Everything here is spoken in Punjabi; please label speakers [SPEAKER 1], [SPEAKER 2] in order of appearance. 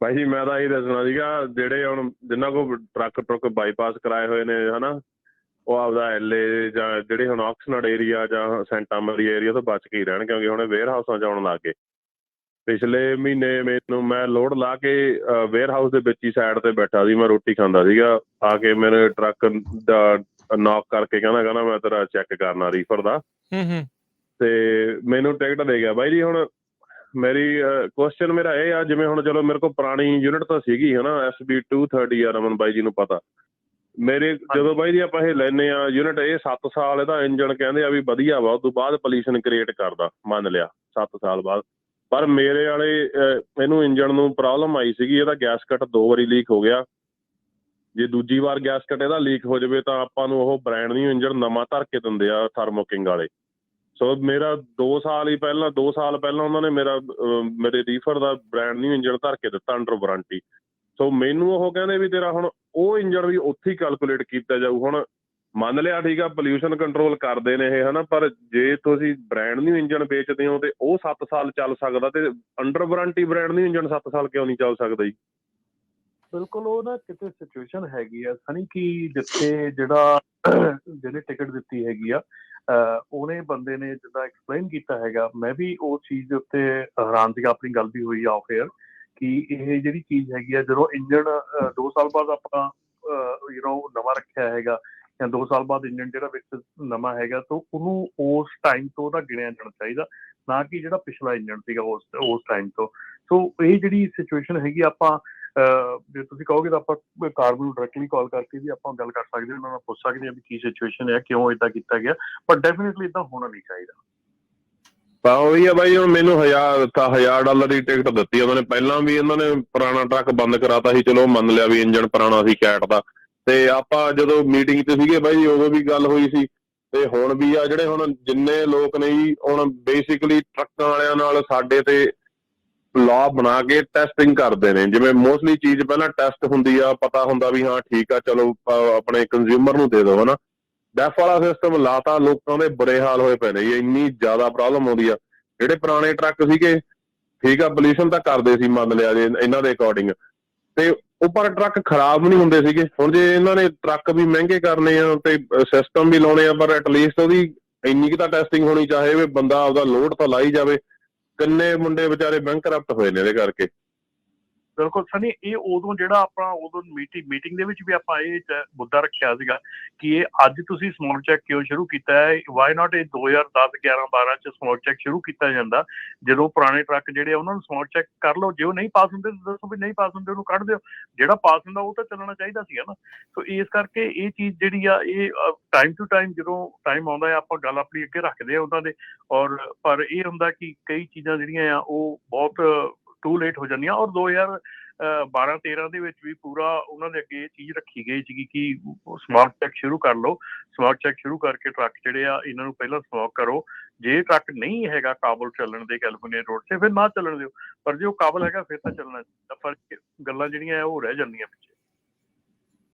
[SPEAKER 1] ਬਾਈ ਜੀ ਮੈਂ ਤਾਂ ਇਹੀ ਦੱਸਣਾ ਸੀਗਾ, ਜਿਹੜੇ ਹੁਣ ਜਿਨ੍ਹਾਂ ਕੋਲ ਟਰੱਕ ਟਰੁੱਕ ਬਾਈਪਾਸ ਕਰਾਏ ਹੋਏ ਨੇ ਹੈ ਨਾ, ਉਹ ਆਪਦਾ LA ਜਾਂ ਜਿਹੜੇ ਹੁਣ ਆਕਸਫੋਰਡ ਏਰੀਆ ਜਾਂ ਸੈਂਟਾ ਮਰੀਆ ਏਰੀਆ ਤੋਂ ਬਚ ਕੇ ਹੀ ਰਹਿਣ, ਕਿਉਂਕਿ ਹੁਣ ਵੇਅਰ ਹਾਊਸਾਂ 'ਚ ਆਉਣ ਲੱਗ ਗਏ। ਪਿਛਲੇ ਮਹੀਨੇ ਮੈਨੂੰ ਮੈਂ ਲੋਡ ਲਾ ਕੇ ਵੇਅਰ ਹਾਊਸ ਦੇ ਵਿੱਚ ਹੀ ਸਾਈਡ 'ਤੇ ਬੈਠਾ ਸੀ, ਮੈਂ ਰੋਟੀ ਖਾਂਦਾ ਸੀਗਾ, ਆ ਕੇ ਮੇਰੇ ਟਰੱਕ ਦਾ ਨੌਕ ਕਰਕੇ ਕਹਿੰਦਾ ਮੈਂ ਤੇਰਾ ਚੈੱਕ ਕਰਨਾ ਰੀਫਰ ਦਾ, ਅਤੇ ਮੈਨੂੰ ਟਿਕਟ ਦੇ ਗਿਆ। ਬਾਈ ਜੀ ਹੁਣ ਮੇਰੀ ਕੁਸ਼ਚਨ ਮੇਰਾ ਇਹ ਆ, ਜਿਵੇਂ ਹੁਣ ਚਲੋ ਮੇਰੇ ਕੋਲ ਪੁਰਾਣੀ ਯੂਨਿਟ ਤਾਂ ਸੀਗੀ ਹੈ ਨਾ, SB 230 ਆ, ਰਮਨ ਬਾਈ ਜੀ ਨੂੰ ਪਤਾ। ਮੇਰੇ ਜਦੋਂ ਬਾਈ ਜੀ ਆਪਾਂ ਇਹ ਲੈਂਦੇ ਹਾਂ ਯੂਨਿਟ, ਇਹ 7 ਸਾਲ ਇਹਦਾ ਇੰਜਣ ਕਹਿੰਦੇ ਆ ਵੀ ਵਧੀਆ ਵਾ, ਉਸ ਤੋਂ ਬਾਅਦ ਪੋਲਿਊਸ਼ਨ ਕ੍ਰੀਏਟ ਕਰਦਾ, ਮੰਨ ਲਿਆ 7 ਸਾਲ ਬਾਅਦ। ਪਰ ਮੇਰੇ ਵਾਲੇ ਇਹਨੂੰ ਇੰਜਣ ਨੂੰ ਪ੍ਰੋਬਲਮ ਆਈ ਸੀਗੀ, ਇਹਦਾ ਗੈਸਕਟ 2 ਵਾਰੀ ਲੀਕ ਹੋ ਗਿਆ। ਜੇ ਦੂਜੀ ਵਾਰ ਗੈਸਕਟ ਇਹਦਾ ਲੀਕ ਹੋ ਜਾਵੇ ਤਾਂ ਆਪਾਂ ਨੂੰ ਉਹ ਬ੍ਰਾਂਡ ਨਿਊ ਇੰਜਣ ਨਵਾਂ ਧਰ ਕੇ ਦਿੰਦੇ ਆ ਥਰਮੋ ਕਿੰਗ ਵਾਲੇ। ਸੋ ਮੇਰਾ 2 ਸਾਲ ਪਹਿਲਾਂ ਉਹਨਾਂ ਨੇ ਮੇਰੇ ਰੀਫਰ ਦਾ ਬ੍ਰਾਂਡ ਨਿਊ ਇੰਜਣ ਧਰ ਕੇ ਦਿੱਤਾ ਅੰਡਰ ਵਾਰੰਟੀ। ਸੋ ਮੈਨੂੰ ਉਹ ਕਹਿੰਦੇ ਵੀ ਤੇਰਾ ਹੁਣ ਉਹ ਇੰਜਣ ਵੀ ਉੱਥੇ ਹੀ ਕੈਲਕੂਲੇਟ ਕੀਤਾ ਜਾਊ। ਹੁਣ ਮੰਨ ਲਿਆ ਠੀਕ ਆ, ਪੋਲਿਊਸ਼ਨ ਕੰਟਰੋਲ ਕਰਦੇ ਨੇ ਇਹ ਹੈ ਨਾ, ਪਰ ਜੇ ਤੁਸੀਂ ਬ੍ਰਾਂਡ ਨਿਊ ਇੰਜਣ ਵੇਚਦੇ ਹੋ ਤਾਂ ਉਹ 7 ਸਾਲ ਚੱਲ ਸਕਦਾ, ਅਤੇ under warranty brand new engine 7 ਸਾਲ ਕਿਉਂ ਨਹੀਂ ਚੱਲ ਸਕਦਾ ਜੀ?
[SPEAKER 2] ਬਿਲਕੁਲ, ਉਹ ਨਾ ਕਿਤੇ ਸਿਚੁਏਸ਼ਨ ਹੈਗੀ ਆ ਸਨੀ, ਕਿ ਜਿੱਥੇ ਜਿਹਨੇ ਟਿਕਟ ਦਿੱਤੀ ਹੈਗੀ ਆ, ਉਹਨੇ ਬੰਦੇ ਨੇ ਜਿੱਦਾਂ ਐਕਸਪਲੇਨ ਕੀਤਾ ਹੈਗਾ, ਮੈਂ ਵੀ ਉਹ ਚੀਜ਼ ਦੇ ਉੱਤੇ ਹੈਰਾਨ ਸੀਗਾ। ਆਪਣੀ ਗੱਲ ਵੀ ਹੋਈ ਆਫ ਏਅਰ ਕਿ ਇਹ ਜਿਹੜੀ ਚੀਜ਼ ਹੈਗੀ ਆ, ਜਦੋਂ ਇੰਜਣ 2 ਸਾਲ ਬਾਅਦ ਆਪਾਂ ਨਵਾਂ ਰੱਖਿਆ ਹੈਗਾ, ਜਾਂ 2 ਸਾਲ ਬਾਅਦ ਇੰਜਣ ਜਿਹੜਾ ਵਿੱਚ ਨਵਾਂ ਹੈਗਾ, ਤਾਂ ਉਹਨੂੰ ਉਸ ਟਾਈਮ ਤੋਂ ਉਹਦਾ ਗਿਣਿਆ ਜਾਣਾ ਚਾਹੀਦਾ, ਨਾ ਕਿ ਜਿਹੜਾ ਪਿਛਲਾ ਇੰਜਣ ਸੀਗਾ ਉਸ ਟਾਈਮ ਤੋਂ। ਸੋ ਇਹ ਜਿਹੜੀ ਸਿਚੁਏਸ਼ਨ ਹੈਗੀ, ਆਪਾਂ ਜੇ ਤੁਸੀਂ ਕਹੋਗੇ ਤਾਂ ਆਪਾਂ ਕਾਰਬਨ ਨੂੰ ਡਾਇਰੈਕਟਲੀ ਕਾਲ ਕਰਕੇ ਵੀ ਆਪਾਂ ਗੱਲ ਕਰ ਸਕਦੇ ਹਾਂ, ਉਹਨਾਂ ਨਾਲ ਪੁੱਛ ਸਕਦੇ ਹਾਂ ਵੀ ਕੀ ਸਿਚੁਏਸ਼ਨ ਹੈ, ਕਿਉਂ ਇੱਦਾਂ ਕੀਤਾ ਗਿਆ, ਪਰ ਡੈਫੀਨੇਟਲੀ ਇੱਦਾਂ ਹੋਣਾ ਨਹੀਂ ਚਾਹੀਦਾ।
[SPEAKER 1] ਤਾਂ ਉਹੀ ਆ ਬਾਈ, ਹੁਣ ਮੈਨੂੰ $1000 ਦੀ ਟਿਕਟ ਦਿੱਤੀ ਉਹਨਾਂ ਨੇ। ਪਹਿਲਾਂ ਵੀ ਇਹਨਾਂ ਨੇ ਪੁਰਾਣਾ ਟਰੱਕ ਬੰਦ ਕਰਾਤਾ ਸੀ, ਚਲੋ ਮੰਨ ਲਿਆ ਵੀ ਇੰਜਣ ਪੁਰਾਣਾ ਸੀ ਕੈਟ ਦਾ, ਅਤੇ ਆਪਾਂ ਜਦੋਂ ਮੀਟਿੰਗ 'ਚ ਸੀਗੇ ਬਾਈ ਜੀ ਉਦੋਂ ਵੀ ਗੱਲ ਹੋਈ ਸੀ, ਅਤੇ ਹੁਣ ਵੀ ਆ ਜਿਹੜੇ ਹੁਣ ਜਿੰਨੇ ਲੋਕ ਨੇ ਜੀ, ਹੁਣ ਬੇਸਿਕਲੀ ਟਰੱਕਾਂ ਵਾਲਿਆਂ ਨਾਲ ਸਾਡੇ 'ਤੇ ਲਾਅ ਬਣਾ ਕੇ ਟੈਸਟਿੰਗ ਕਰਦੇ ਨੇ। ਜਿਵੇਂ ਮੋਸਟਲੀ ਚੀਜ਼ ਪਹਿਲਾਂ ਟੈਸਟ ਹੁੰਦੀ ਆ, ਪਤਾ ਹੁੰਦਾ ਵੀ ਹਾਂ ਠੀਕ ਆ, ਚਲੋ ਆਪਣੇ ਕੰਜ਼ਿਊਮਰ ਨੂੰ ਦੇ ਦਿਓ ਹੈ ਨਾ। ਡੈਫ ਵਾਲਾ ਸਿਸਟਮ ਲਾਤਾ, ਲੋਕਾਂ ਦੇ ਬੁਰੇ ਹਾਲ ਹੋਏ ਪਏ ਨੇ ਜੀ, ਇੰਨੀ ਜ਼ਿਆਦਾ ਪ੍ਰੋਬਲਮ ਆਉਂਦੀ ਆ। ਜਿਹੜੇ ਪੁਰਾਣੇ ਟਰੱਕ ਸੀਗੇ ਠੀਕ ਆ, ਪੋਲਿਊਸ਼ਨ ਤਾਂ ਕਰਦੇ ਸੀ ਮੰਨ ਲਿਆ ਜੇ ਇਹਨਾਂ ਦੇ ਅਕੋਰਡਿੰਗ, ਅਤੇ ਉਹ ਪਰ ਟਰੱਕ ਖਰਾਬ ਨਹੀਂ ਹੁੰਦੇ ਸੀਗੇ। ਹੁਣ ਜੇ ਇਹਨਾਂ ਨੇ ਟਰੱਕ ਵੀ ਮਹਿੰਗੇ ਕਰਨੇ ਆ ਅਤੇ ਸਿਸਟਮ ਵੀ ਲਾਉਣੇ ਆ, ਪਰ ਐਟਲੀਸਟ ਉਹਦੀ ਇੰਨੀ ਕੁ ਤਾਂ ਟੈਸਟਿੰਗ ਹੋਣੀ ਚਾਹੇ ਵੀ ਬੰਦਾ ਆਪਦਾ ਲੋਡ ਤਾਂ ਲਾਈ ਜਾਵੇ। ਕਿੰਨੇ ਮੁੰਡੇ ਵਿਚਾਰੇ ਬੈਂਕਰਪਟ ਹੋਏ ਨੇ ਇਹਦੇ ਕਰਕੇ।
[SPEAKER 2] ਬਿਲਕੁਲ ਸਨੀ, ਇਹ ਉਦੋਂ ਮੀਟਿੰਗ ਦੇ ਵਿੱਚ ਵੀ ਆਪਾਂ ਇਹ ਮੁੱਦਾ ਰੱਖਿਆ ਸੀਗਾ ਕਿ ਇਹ ਅੱਜ ਤੁਸੀਂ ਸਮੋਕ ਚੈੱਕ ਕਿਉਂ ਸ਼ੁਰੂ ਕੀਤਾ ਹੈ, ਵਾਈ ਨਾਟ ਇਹ 2010, 11, 12 'ਚ ਸਮੋਕ ਚੈੱਕ ਸ਼ੁਰੂ ਕੀਤਾ ਜਾਂਦਾ, ਜਦੋਂ ਪੁਰਾਣੇ ਟਰੱਕ ਜਿਹੜੇ ਆ ਉਹਨਾਂ ਨੂੰ ਸਮੋਕ ਚੈੱਕ ਕਰ ਲਓ। ਜੇ ਉਹ ਨਹੀਂ ਪਾਸ ਹੁੰਦੇ ਤਾਂ ਦੱਸੋ ਵੀ ਨਹੀਂ ਪਾਸ ਹੁੰਦੇ, ਉਹਨੂੰ ਕੱਢ ਦਿਓ। ਜਿਹੜਾ ਪਾਸ ਹੁੰਦਾ ਉਹ ਤਾਂ ਚੱਲਣਾ ਚਾਹੀਦਾ ਸੀਗਾ ਨਾ। ਸੋ ਇਸ ਕਰਕੇ ਇਹ ਚੀਜ਼ ਜਿਹੜੀ ਆ, ਇਹ ਟਾਈਮ ਟੂ ਟਾਈਮ ਜਦੋਂ ਟਾਈਮ ਆਉਂਦਾ ਹੈ, ਆਪਾਂ ਗੱਲ ਆਪਣੀ ਅੱਗੇ ਰੱਖਦੇ ਆ ਉਹਨਾਂ ਦੇ, ਪਰ ਇਹ ਹੁੰਦਾ ਕਿ ਕਈ ਚੀਜ਼ਾਂ ਜਿਹੜੀਆਂ ਆ ਉਹ ਬਹੁਤ ਟੂ ਲੇਟ ਹੋ ਜਾਂਦੀਆਂ। ਔਰ 2012-13 ਦੇ ਵਿੱਚ ਵੀ ਪੂਰਾ ਉਹਨਾਂ ਦੇ ਅੱਗੇ ਇਹ ਚੀਜ਼ ਰੱਖੀ ਗਈ ਸੀਗੀ ਕਿ ਸਮੋਕ ਚੈੱਕ ਸ਼ੁਰੂ ਕਰ ਲਓ। ਸਮੋਕ ਚੈੱਕ ਸ਼ੁਰੂ ਕਰਕੇ ਟਰੱਕ ਜਿਹੜੇ ਆ ਇਹਨਾਂ ਨੂੰ ਪਹਿਲਾਂ ਸਮੋਕ ਕਰੋ। ਜੇ ਟਰੱਕ ਨਹੀਂ ਹੈਗਾ ਕਾਬਲ ਚੱਲਣ ਦੇ ਕੈਲੀਫੋਰਨੀਆ ਰੋਡ 'ਤੇ, ਫਿਰ ਨਾ ਚੱਲਣ ਦਿਓ, ਪਰ ਜੇ ਉਹ ਕਾਬਲ ਹੈਗਾ ਫਿਰ ਤਾਂ ਚੱਲਣਾ ਚਾਹੀਦਾ। ਪਰ ਗੱਲਾਂ ਜਿਹੜੀਆਂ ਉਹ ਰਹਿ ਜਾਂਦੀਆਂ ਪਿੱਛੇ।